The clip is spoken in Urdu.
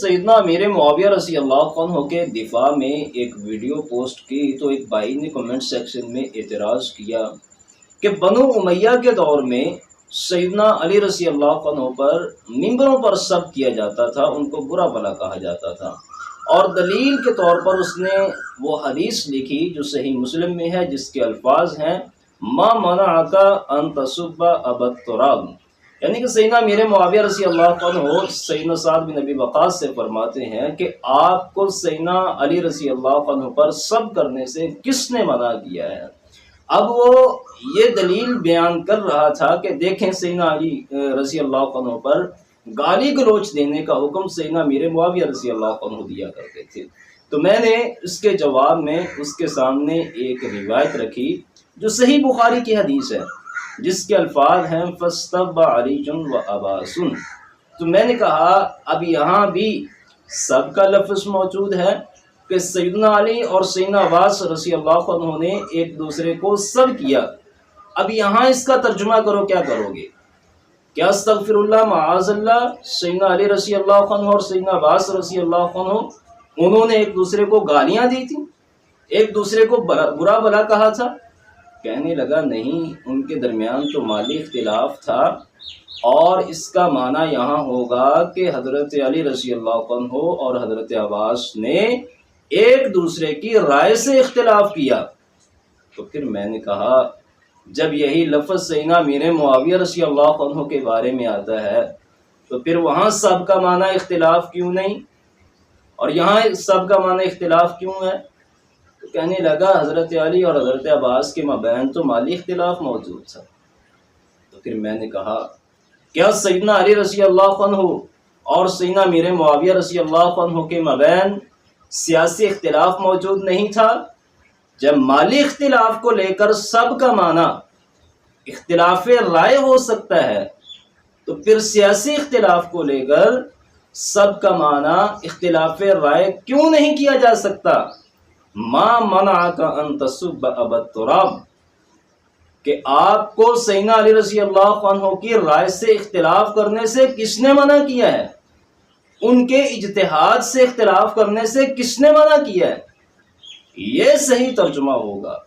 سیدنا امیر معاویہ رضی اللہ عنہ کے دفاع میں ایک ویڈیو پوسٹ کی تو ایک بھائی نے کمنٹ سیکشن میں اعتراض کیا کہ بنو امیہ کے دور میں سیدنا علی رضی اللہ عنہ پر ممبروں پر سب کیا جاتا تھا، ان کو برا بھلا کہا جاتا تھا، اور دلیل کے طور پر اس نے وہ حدیث لکھی جو صحیح مسلم میں ہے، جس کے الفاظ ہیں ما منعک ان تسب ابا التراب، یعنی کہ سیدنا امیر معاویہ رضی اللہ عنہ سیدنا سعد بن ابی وقاص سے فرماتے ہیں کہ آپ کو سیدنا علی رضی اللہ عنہ پر سب کرنے سے کس نے منع کیا ہے؟ اب وہ یہ دلیل بیان کر رہا تھا کہ دیکھیں سیدنا علی رضی اللہ عنہ پر گالی گلوچ دینے کا حکم سیدنا امیر معاویہ رضی اللہ عنہ دیا کرتے تھے۔ تو میں نے اس کے جواب میں اس کے سامنے ایک روایت رکھی جو صحیح بخاری کی حدیث ہے، جس کے الفاظ ہیں فاستب علی و عباس۔ تو میں نے کہا اب یہاں بھی سب کا لفظ موجود ہے کہ سیدنا علی اور سیدنا عباس رضی اللہ عنہ نے ایک دوسرے کو سب کیا۔ اب یہاں اس کا ترجمہ کرو، کیا کرو گے؟ کیا استغفر اللہ معاذ اللہ سیدنا علی رضی اللہ عنہ اور سیدنا عباس رضی اللہ عنہ انہوں نے ایک دوسرے کو گالیاں دی تھی، ایک دوسرے کو برا بھلا کہا تھا؟ کہنے لگا نہیں، ان کے درمیان تو مالی اختلاف تھا، اور اس کا معنی یہاں ہوگا کہ حضرت علی رضی اللہ عنہ اور حضرت عباس نے ایک دوسرے کی رائے سے اختلاف کیا۔ تو پھر میں نے کہا جب یہی لفظ سیدنا امیر معاویہ رضی اللہ عنہ کے بارے میں آتا ہے تو پھر وہاں سب کا معنی اختلاف کیوں نہیں، اور یہاں سب کا معنی اختلاف کیوں ہے؟ تو کہنے لگا حضرت علی اور حضرت عباس کے مابین تو مالی اختلاف موجود تھا۔ تو پھر میں نے کہا کیا سیدنا علی رضی اللہ عنہ اور سیدنا امیر معاویہ رضی اللہ عنہ کے مابین سیاسی اختلاف موجود نہیں تھا؟ جب مالی اختلاف کو لے کر سب کا معنی اختلاف رائے ہو سکتا ہے تو پھر سیاسی اختلاف کو لے کر سب کا معنی اختلاف رائے کیوں نہیں کیا جا سکتا؟ ما منعک ان تسب ابا التراب، کہ آپ کو سیدنا علی رضی اللہ عنہ کی رائے سے اختلاف کرنے سے کس نے منع کیا ہے؟ ان کے اجتہاد سے اختلاف کرنے سے کس نے منع کیا ہے؟ یہ صحیح ترجمہ ہوگا۔